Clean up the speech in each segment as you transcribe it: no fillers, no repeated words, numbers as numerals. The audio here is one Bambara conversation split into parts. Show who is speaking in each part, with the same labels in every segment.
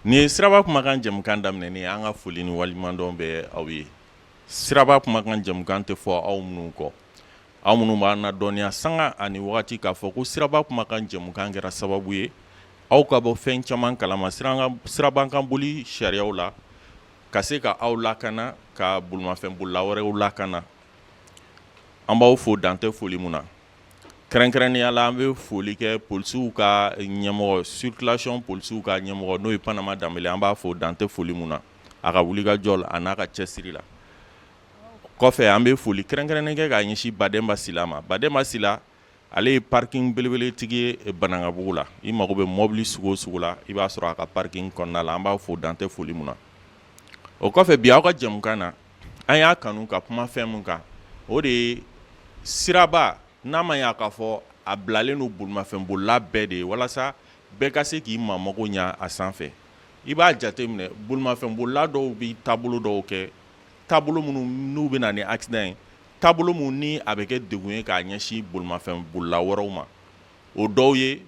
Speaker 1: Ni siraba kumakan jamukan daminɛ ni an ka foli ni waliɲumandɔn bɛ aw ye. Siraba kumakan jamukan tɛ fɔ aw minnu kɔ. Aw minnu b'an na dɔnniya sanga ani wagati k'a fɔ ko siraba kumakan jamukan kɛra sababu ye aw ka bɔ fɛn caman kalama sirabankan boli sariyaw la ka se ka aw lakana ka bolimafɛn bolila wɛrɛw lakana. An b'aw fo dantɛ foli mun na. Kɛrɛnkɛrɛnnenya la an bɛ foli kɛ polisiw ka ɲɛmɔgɔ circulation polisiw ka ɲɛmɔgɔ n'o ye Panama Danbele an b'a fo dantɛ foli mun na a ka wulikajɔ la a n'a ka cɛsiri la. Kɔfɛ an bɛ foli kɛrɛnkɛrɛnnen kɛ k'a ɲɛsin Badɛnba Sila ma. Badɛnba Sila ale ye parking belebelетigi ye Banankabugu la. I mago bɛ mobili sugu o sugu la i b'a sɔrɔ a ka parking kɔnɔna la an b'a fo dantɛ foli mun na. O kɔfɛ bi aw ka jɛmukan na an y'a kanu ka kuma fɛn mun kan o de ye siraba n'a ma y'a k'a fɔ a bilalen don bolimafɛn bolila bɛɛ de ye walasa bɛɛ ka se k'i maamago ɲa a sanfɛ. I b'a jateminɛ bolimafɛn bolila dɔw bi taabolo dɔw kɛ taabolo minnu n'u bɛ na ni accident ye taabolo minnu ni a bɛ kɛ degun ye k'a ɲɛsin bolimafɛn bolila wɛrɛw ma. O dɔw ye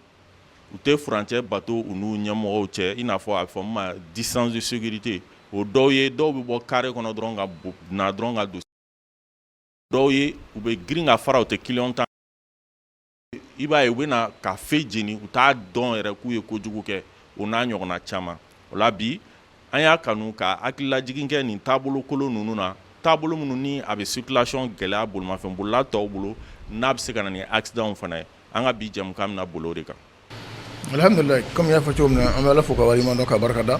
Speaker 1: u tɛ furancɛ bato u n'u ɲɛmɔgɔw cɛ i n'a fɔ a bɛ fɔ min ma distance de sécurité. O dɔw ye dɔw bɛ bɔ carré kɔnɔ dɔrɔn ka na dɔrɔn ka don. Dɔw ye u bɛ girin ka fara u tɛ client ta i b'a ye u bɛ na ka fe jeni u t'a dɔn yɛrɛ k'u ye kojugu kɛ o n'a ɲɔgɔnna caman. O la bi an y'a kanu ka hakililajigin kɛ nin taabolo kolon ninnu na taabolo minnu ni a bɛ circulation gɛlɛya bolimafɛn bolila tɔw bolo n'a bɛ se ka na ni accident fana ye an ka bi jɛmukan bɛna boli o de kan.
Speaker 2: Alhamdulillah comme y'a fɔ cogo min na an bɛ Ala fo ka waleɲumandɔn ka barikada.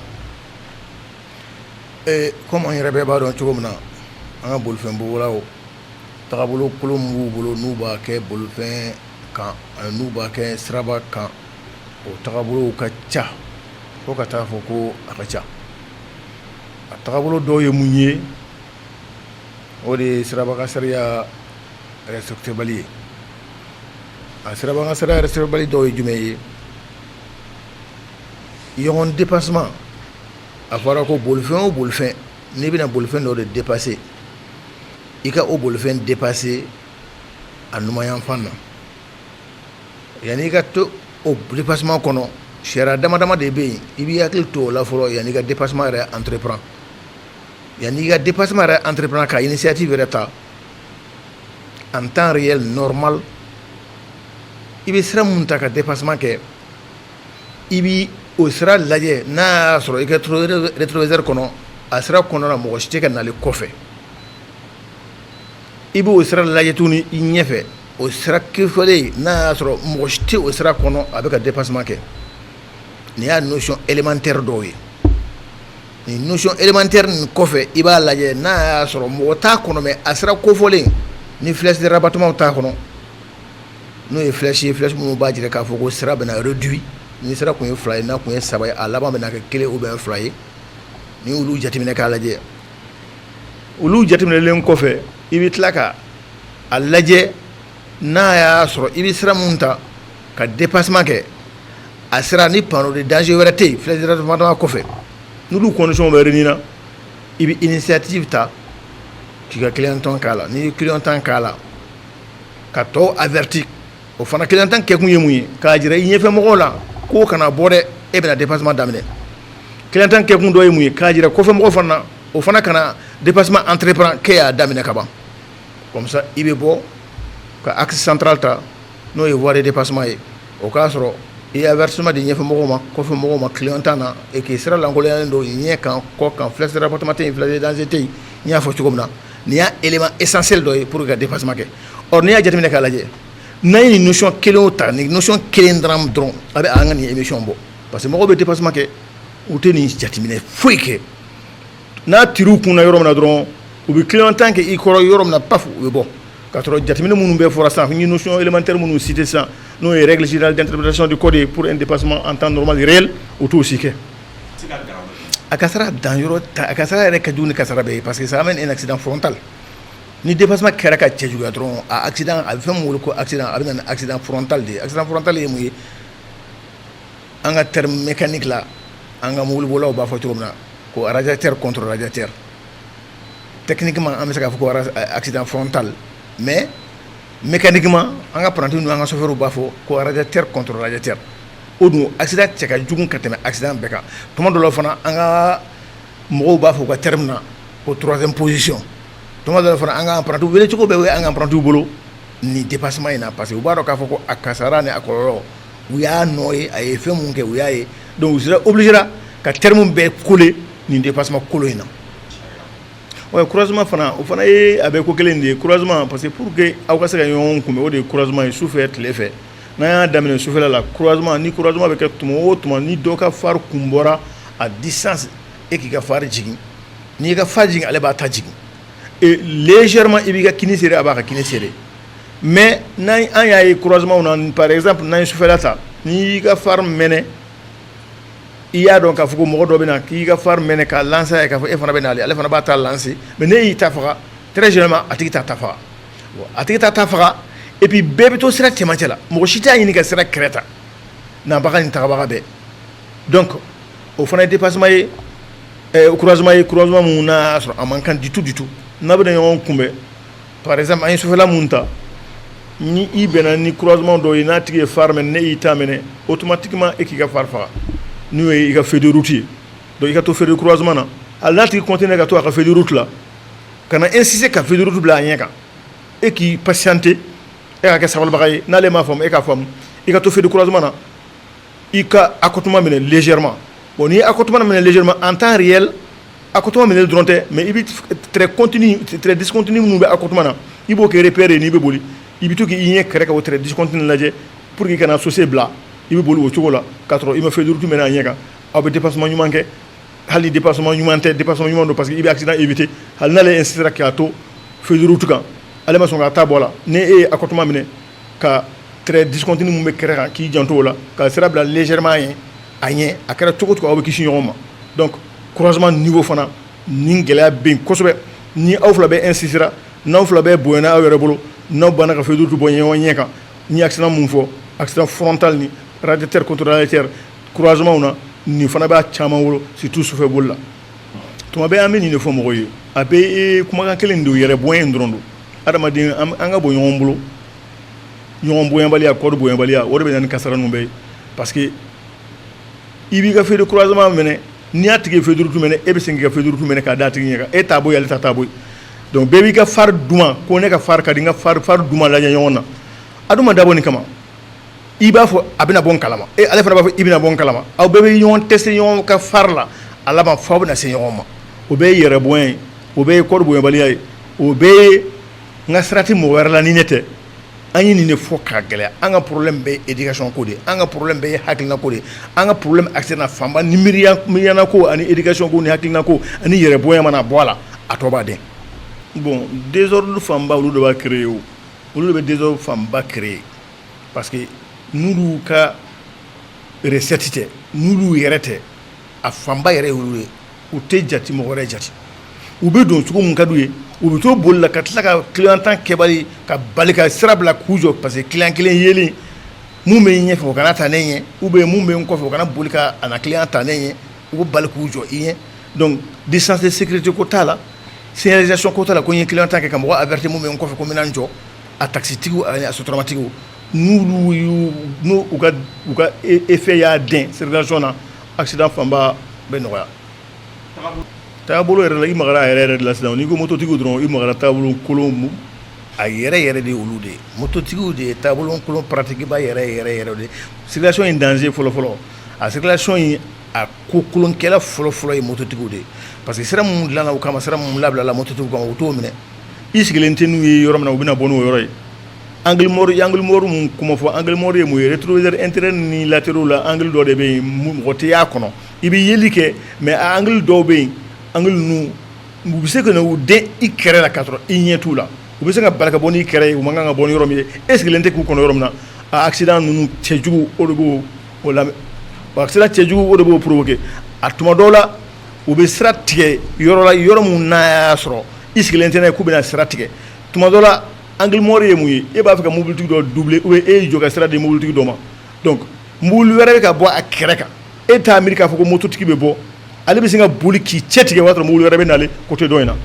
Speaker 2: Comme an yɛrɛ bɛɛ b'a dɔn cogo min na an ka bolifɛn bolilaw tagabolo kolon min b'u bolo n'u b'a kɛ bolifɛn kan n'u b'a kɛ siraba kan o tagabolow ka ca fo ka taa fɔ ko a ka ca. A tagabolo dɔw ye mun ye o de ye siraba ka sariya respecté bali ye. A siraba ka sariya respecté bali dɔw ye jumɛn ye ɲɔgɔn dépassement. A fɔra ko bolifɛn o bolifɛn n'i bɛna bolifɛn dɔ de dépasser i ka o bolifɛn dépasser a numanyan fan na yanni i ka to o dépassement kɔnɔ sariya dama dama de bɛ yen i b'i hakili to o la fɔlɔ yanni i ka dépassement yɛrɛ entreprendre yanni i ka dépassement yɛrɛ entreprendre ka initiative yɛrɛ ta en temps réel normal i bɛ sira mun ta ka dépassement kɛ i bi o sira lajɛ n'a y'a sɔrɔ i ka rétroviseur kɔnɔ a sira kɔnɔ na mɔgɔ si tɛ ka nali kɔfɛ i b'o sira lajɛ tuguni i ɲɛfɛ o sira kɛfɔlen n'a y'a sɔrɔ mɔgɔ si tɛ o sira kɔnɔ a bɛ ka dépassement kɛ nin y'a notion élémentaire dɔw ye nin notion élémentaire nin kɔfɛ i b'a lajɛ n'a y'a sɔrɔ mɔgɔ t'a kɔnɔ mais a sira kofɔlen ni flèche de rabattement t'a kɔnɔ n'o ye flèche ye flèche minnu b'a jira k'a fɔ ko sira bɛna réduit ni sira kun ye 2 ye n'a kun ye 3 ye a laban bɛna kɛ 1 ou bien 2 ye ni olu jateminɛ k'a lajɛ olu jateminɛlen kɔfɛ i bɛ tila ka a lajɛ n'a y'a sɔrɔ i bɛ sira mun ta ka dépassement kɛ a sira ni panneau de danger wɛrɛ tɛ yen flèche de rabattement kɔfɛ n'olu conditions bɛ réunir na i bɛ initiative ta k'i ka clignotant k'a la n'i ye clignotant k'a la ka tɔw avertir o fana clignotant kɛkun ye mun ye k'a jira i ɲɛfɛ mɔgɔw la ko kana bɔ dɛ e bɛna dépassement daminɛ clignotant kɛkun dɔ ye mun ye k'a jira kɔfɛ mɔgɔw fana o fana kana dépassement entreprendre k'e y'a daminɛ ka ban comme ça i bɛ bɔ ka axe central ta n'o ye voie de dépassement ye o k'a sɔrɔ i ye avertissement di ɲɛfɛ mɔgɔw ma kɔfɛ mɔgɔw ma clignotant na et que sira lankolonyalen don ɲɛ kan kɔ kan flèche de rabattement tɛ yen flèche de danger tɛ yen n y'a fɔ cogo min na nin y'a élément essentiel dɔ ye pour que ka dépassement kɛ or n'i y'a jateminɛ k'a lajɛ n'a ye nin notion kelen o ta nin notion kelen dɔrɔn a bɛ an ka nin émission bɔ parce que mɔgɔw bɛ dépassement kɛ u tɛ nin jateminɛ foyi kɛ n'a tir'u kunna yɔrɔ min na dɔrɔn u bɛ clignotant kɛ i kɔrɔ yɔrɔ min na paf u bɛ bɔ ka sɔrɔ jateminɛ minnu bɛ fɔra sisan n ye notion élémentaire minnu cité sisan n'o ye règle générale d'interprétation du code pour un dépassement en temps normal réel u t'o si kɛ a kasara danyɔrɔ ta a kasara yɛrɛ ka jugu ni kasara bɛɛ ye parce que ça amène un accident frontal ni dépassement kɛra ka cɛjuguya dɔrɔn a accident a bɛ fɛn min wele ko accident a bɛ na ni accident frontal de ye accident frontal ye mun ye an ka terme mécanique la an ka mobilibolaw b'a fɔ cogo min na ko radiateur contre radiateur techniquement an bɛ se k'a fɔ ko accident frontal mais mécaniquement an ka apprenti ninnu an ka chauffeur b'a fɔ ko radiateur contre radiateur o dun accident cɛ ka jugu ka tɛmɛ accident bɛɛ kan tuma dɔ la fana an ka mɔgɔw b'a fɔ u ka terme na ko troisième position tuma dɔ la fana an ka apprenti wele cogo bɛɛ an ka apprenti bolo ni dépassement in na parce que u b'a dɔn k'a fɔ ko a kasara ni a kɔlɔlɔ u y'a nɔ ye a ye fɛn mun kɛ u y'a ye donc u sera obligé ka terme bɛɛ coller ni dépassement kolon in na ouais croisement fana o fana ye a bɛ ko kelen de ye croisement parce que pour que aw ka se ka ɲɔgɔn kunbɛn o de ye croisement ye sufɛ tile fɛ n'an y'a daminɛ sufɛla la croisement ni croisement bɛ kɛ tuma o tuma ni dɔ ka phare kun bɔra à distance e k'i ka phare jigin n'i y'i ka phare jigin ale b'a ta jigin et légèrement i b'i ka kini serré a b'a ka kini serré mais n'an an y'a ye croisement na par exemple n'an ye sufɛla ta n'i y'i ka phare mɛnɛ i y'a dɔn k'a fɔ ko mɔgɔ dɔ bɛ na k'i ka phare mɛnɛ k'a lancer k'a fɔ e fana bɛ n'ale ale fana b'a ta lancer mais ne y'i ta faga très généralement a tigi t'a ta faga a tigi t'a ta faga et puis bɛɛ bɛ to sira cɛmancɛ la mɔgɔ si t'a ɲini ka sira kɛrɛ ta nabaga ni tagabaga bɛɛ donc o fana ye dépassement ye croisement mun n'a sɔrɔ a man kan du tout n'a bɛ na ɲɔgɔn kunbɛn par exemple an ye sufɛla mun ta ni i bɛnna ni croisement dɔ ye n'a tigi ye phare mɛnɛ ne y'i ta minɛ automatiquement e k'i ka phare faga n'o ye i ka feu de route ye donc i ka to feu de croisement na hali n'a tigi continuer ka to a ka feu de route la ka na insister ka feu de route bila a ɲɛ kan e k'i patienter e ka kɛ sabalibaga ye n'ale m'a faamu e k'a faamu i ka to feu de croisement na i ka accotement minɛ légèrement bon n'i ye accotement minɛ légèrement en temps réel accotement minɛ dɔrɔn tɛ mais i bɛ trait discontinu minnu bɛ accotement na i b'o kɛ repérer n'i bɛ boli i bɛ to k'i ɲɛ kɛrɛ ka o trait discontinu lajɛ pour que kana saucer bila i bɛ boli o cogo la k'a sɔrɔ i ma feu de route minɛ a ɲɛ kan aw bɛ dépassement ɲuman kɛ hali dépassement ɲuman tɛ dépassement ɲuman don parce que i bɛ accident éviter hali n'ale insistera k'a to feu de route kan ale ma sɔn k'a ta bɔ a la ni e ye accotement minɛ ka trait discontinu min bɛ kɛrɛ kan k'i janto o la ka sira bila légèrement a ɲɛ a kɛra cogo o cogo aw bɛ kisi ɲɔgɔn ma donc croisement niveau fana ni gɛlɛya bɛ yen kosɛbɛ ni aw fila bɛ insistera n'aw fila bɛ bonyana aw yɛrɛ bolo n'aw banna ka feu de route bɔ ɲɔgɔn ɲɛ kan ni accident mun fɔ accident frontal ni radiateur contre radiateur croisement na nin fana b'a caman wolo surtout sufɛ boli la tuma bɛɛ an bɛ nin de fɔ mɔgɔw ye a bɛ kumakan kelen de yɛrɛ bonya dɔrɔn don adamaden an ka bɔ ɲɔgɔn bolo ɲɔgɔn bonyabaliya kɔɔri bonyabaliya o de bɛ na ni kasara ninnu bɛɛ ye parce que i b'i ka feu de croisement minɛ n'i y'a tigi ye feu de route minɛ e bɛ segin k'i ka feu de route minɛ k'a d'a tigi ɲɛ kan e t'a bɔ yen ale ta t'a bɔ yen donc bɛɛ b'i ka phare duman ko ne ka phare ka di n ka phare duman lajɛ ɲɔgɔn na a dun ma dabɔ nin kama i b'a fɔ a bɛna bɔ n kalama ale fana b'a fɔ i bɛna bɔ n kalama aw bɛɛ bɛ ɲɔgɔn tester ɲɔgɔn ka phare la a laban fo aw bɛna se ɲɔgɔn ma o bɛɛ ye yɛrɛ bonya ye o bɛɛ ye kɔɔri bonyabaliya ye o bɛɛ ye n ka sira tɛ mɔgɔ wɛrɛ la ni ne tɛ an ye nin de fɔ k'a gɛlɛya an ka problème bɛɛ ye éducation ko de ye an ka problème bɛɛ ye hakilina ko de ye an ka problème accident fanba ni miiriyana ko ani éducation ko ni hakilina ko ani yɛrɛ bonya mana bɔ a la a tɔ b'a dɛn bon désordre fanba olu de b'a créer o olu de bɛ désordre fanba créer parce que n'olu ka recette tɛ n'olu yɛrɛ tɛ a fanba yɛrɛ ye olu ye u tɛ jate mɔgɔ wɛrɛ jate u bɛ don cogo min ka d'u ye u bɛ to boli la ka tila ka clientan kɛbali ka bali ka sira bila k'u jɔ parce que client kelen yelen mun bɛ n ɲɛfɛ o kana ta ne ɲɛ ou bien mun bɛ n kɔfɛ o kana boli ka a na client ta ne ɲɛ u bɛ bali k'u jɔ i ɲɛ donc distance de sécurité ko t'a la signalisation ko t'a la ko n ye clientan kɛ ka mɔgɔ avertir mun bɛ n kɔfɛ ko n bɛna n jɔ a taxitigiw ani a sotaramatigiw n'u ka effet y'a dɛn circulation na accident fanba bɛ nɔgɔya taabolo yɛrɛ la i magara a yɛrɛ de la sisan n'i ko mototigiw dɔrɔn i magara taabolo kolon a yɛrɛ de olu de ye mototigiw de ye taabolo kolon pratique ba yɛrɛ de circulation in danger fɔlɔfɔlɔ a circulation in a ko kolonkɛla fɔlɔfɔlɔ ye mototigiw de ye parce que sira mun dilanna o kama sira mun labilala mototigiw kama u t'o minɛ i sigilen tɛ n'u ye yɔrɔ min na u bɛna bɔ n'o yɔrɔ ye angle mort mun kuma fɔ angle mort ye mun ye rétroviseur intérieur ni latéraux la angle dɔ de bɛ yen mɔgɔ tɛ y'a kɔnɔ i bɛ yeli kɛ mais a angle dɔw bɛ yen angle ninnu u bɛ se ka na u den i kɛrɛ la k'a sɔrɔ i ɲɛ t'u la u bɛ se ka bali ka bɔ n'i kɛrɛ ye u man kan ka bɔ ni yɔrɔ min ye e sigilen tɛ k'u kɔnɔ yɔrɔ min na a accident ninnu cɛjugu o de b'o lamɛn accident cɛjugu o de b'o provoquer a tuma dɔw la u bɛ sira tigɛ yɔrɔ la yɔrɔ mun n'a y'a sɔrɔ i sigilen tɛ n'a ye k'u bɛna sira tigɛ tuma dɔw la angle mort ye mun ye e b'a fɛ ka mobilitigi dɔ doubler ou bien e y'i jɔ ka sira di mobilitigi dɔ ma donc mobili wɛrɛ bɛ ka bɔ a kɛrɛ kan e t'a miiri k'a fɔ ko mototigi bɛ bɔ ale bɛ se ka boli k'i cɛ tigɛ o y'a sɔrɔ mobili wɛrɛ bɛ n'ale côté dɔ in na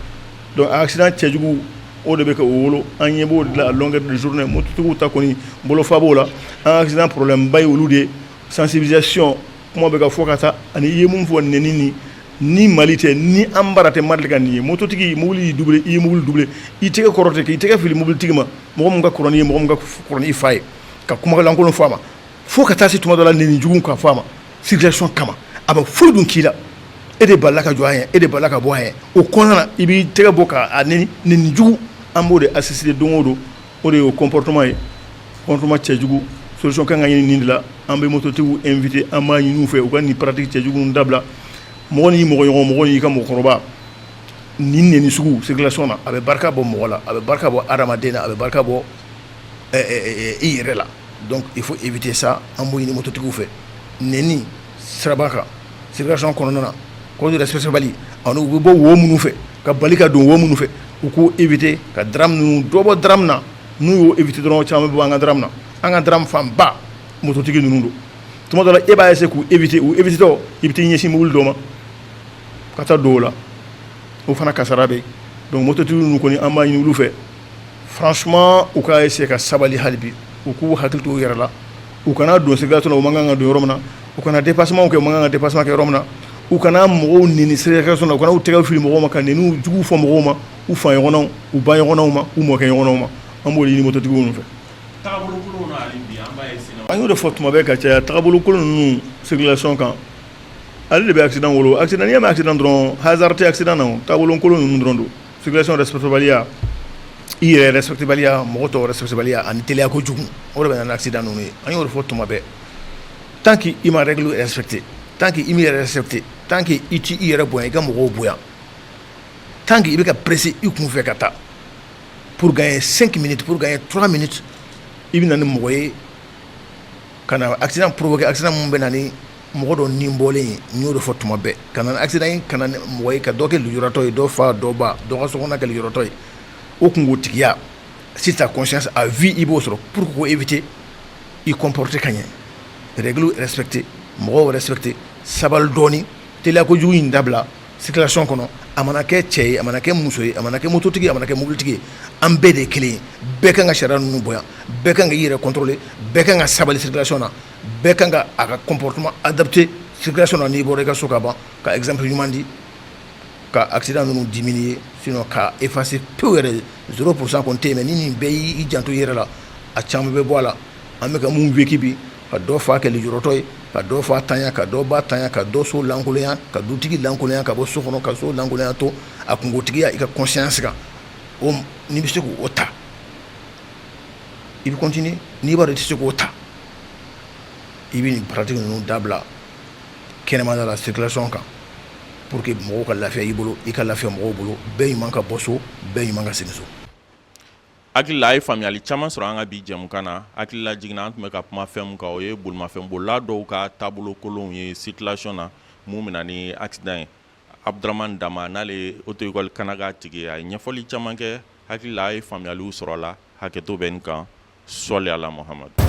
Speaker 2: donc accident cɛjugu o de bɛ kɛ o wolo an ɲɛ b'o de la à longueur de journée mototigiw ta kɔni bolofa b'o la an accident problème ba ye olu de ye sensibilisation kuma bɛ ka fɔ ka taa ani i ye mun fɔ nɛni ni Mali tɛ ni an bara tɛ Mali ka nin ye mototigi mobili y'i doublé i ye mobili doublé i tɛgɛ kɔrɔtɛ k'i tɛgɛ fili mobilitigi ma mɔgɔ min ka kɔrɔ n'i ye mɔgɔ min ka kɔrɔ n'i fa ye ka kumalankolon fɔ a ma fo ka taa se tuma dɔ la nɛni jugu ka fɔ a ma circulation kama a bɛ foyi dun k'i la e de balila ka jɔ an ye e de balila ka bɔ an ye o kɔnɔna na i b'i tɛgɛ bɔ k'a nɛni jugu an b'o de assister don o don o de ye o comportement ye comportement cɛjugu solution kan ka ɲini nin de la an bɛ mototigiw invité an b'a ɲini u fɛ u ka nin pratique cɛjugu dabila mɔgɔ n'i mɔgɔ ɲɔgɔn mɔgɔ n'i ka mɔgɔkɔrɔba nin nɛni sugu circulation na a bɛ barika bɔ mɔgɔ la a bɛ barika bɔ adamaden na a bɛ barika bɔ i yɛrɛ la donc il faut éviter ça an b'o ɲini mototigiw fɛ nɛni siraba kan circulation kɔnɔna na code de respect bali ani u bɛ bɔ wo minnu fɛ ka bali ka don wo minnu fɛ u k'o éviter ka drame ninnu dɔ bɔ drame na n'u y'o éviter dɔrɔn caman bɛ bɔ an ka drame na an ka drame fanba mototigi ninnu don tuma dɔ la e b'a essayer k'u éviter u éviter tɔ i bɛ t'i ɲɛsin mobili dɔ ma ka taa don o la o fana kasara bɛ yen donc mototigi ninnu kɔni an b'a ɲini olu fɛ franchement u k'a essayer ka sabali hali bi u k'u hakili to u yɛrɛ la u kana don circulation na u man kan ka don yɔrɔ min na u kana dépassement kɛ u man kan ka dépassement kɛ yɔrɔ min na u kana mɔgɔw nɛni circulation na u kana u tɛgɛ fili mɔgɔw ma ka nɛniw jugu fɔ mɔgɔw ma u fa ɲɔgɔnnaw u ba ɲɔgɔnnaw ma u mɔkɛ ɲɔgɔnnaw ma an b'o de ɲini mototigiw ninnu fɛ. an y'o de fɔ tuma bɛɛ ka caya tagabolo kolon ninnu circulation kan ale de bɛ accident wolo accident n'i y'a mɛn accident dɔrɔn hasard tɛ accident na o tagabolo kolon ninnu dɔrɔn don circulation respectebaliya i yɛrɛ respectebaliya mɔgɔ tɔw respectebaliya ani teliya kojugu o de bɛ na ni accident ninnu ye an y'o de fɔ tuma bɛɛ tant que i ma règle respecté tant que i m'i yɛrɛ respecté tant que i t'i yɛrɛ bonya i ka mɔgɔw bonya tant que i bɛ ka presser i kun fɛ ka taa pour gagner 5 minutes pour gagner 3 minutes i bɛ na ni mɔgɔ ye ka na accident provoqué accident mun bɛ na ni mɔgɔ dɔ nin bɔlen ye n y'o de fɔ tuma bɛɛ ka na accident in ka na mɔgɔ ye ka dɔ kɛ lujuratɔ ye dɔ fa dɔ ba dɔ ka sokɔnɔna kɛ lujuratɔ ye o kungotigiya si ta conscience à vie i b'o sɔrɔ pour k'o éviter i comporter ka ɲɛ règle respecté mɔgɔw respecté sabali dɔɔni teliya kojugu in dabila circulation kɔnɔ a mana kɛ cɛ ye a mana kɛ muso ye a mana kɛ mototigi ye a mana kɛ mobilitigi ye an bɛɛ de ye kelen ye bɛɛ kan ka sariya ninnu bonya bɛɛ kan ka i yɛrɛ contrôler bɛɛ kan ka sabali circulation na bɛɛ kan ka a ka comportement adapté circulation na n'i bɔra i ka so ka ban ka exemple ɲuman di ka accident ninnu diminuer sinon ka effacer pewu yɛrɛ 0% kɔni tɛ yen mais ni nin bɛɛ y'i janto i yɛrɛ la a caman bɛ bɔ a la an bɛ ka mun vécu bi ka dɔ fa kɛ lujuratɔ ye ka dɔ fa tanya ka dɔ ba tanya ka dɔ so lankolonya ka dutigi lankolonya ka bɔ so kɔnɔ ka so lankolonya to a kungotigiya i ka conscience kan o n'i bɛ se k'o ta i bɛ continuer n'i b'a dɔn i tɛ se k'o ta i bɛ nin pratique ninnu dabila kɛnɛmana la circulation kan pour que mɔgɔw ka lafiya i bolo i ka lafiya mɔgɔw bolo bɛɛ ɲuman ka bɔ so bɛɛ ɲuman ka segin so.
Speaker 1: hakili la a ye faamuyali caman sɔrɔ an ka bi jɛmukan na hakili la jiginna an tun bɛ ka kuma fɛn min kan o ye bolimafɛnbolila dɔw ka taabolo kolonw ye circulation na mun bɛ na ni accident ye Abdramane Dama n'ale ye auto école Kanaga tigi a ye ɲɛfɔli caman kɛ hakili la a ye faamuyaliw sɔrɔ a la hakɛto bɛ nin kan sɔli ala Muhamadu.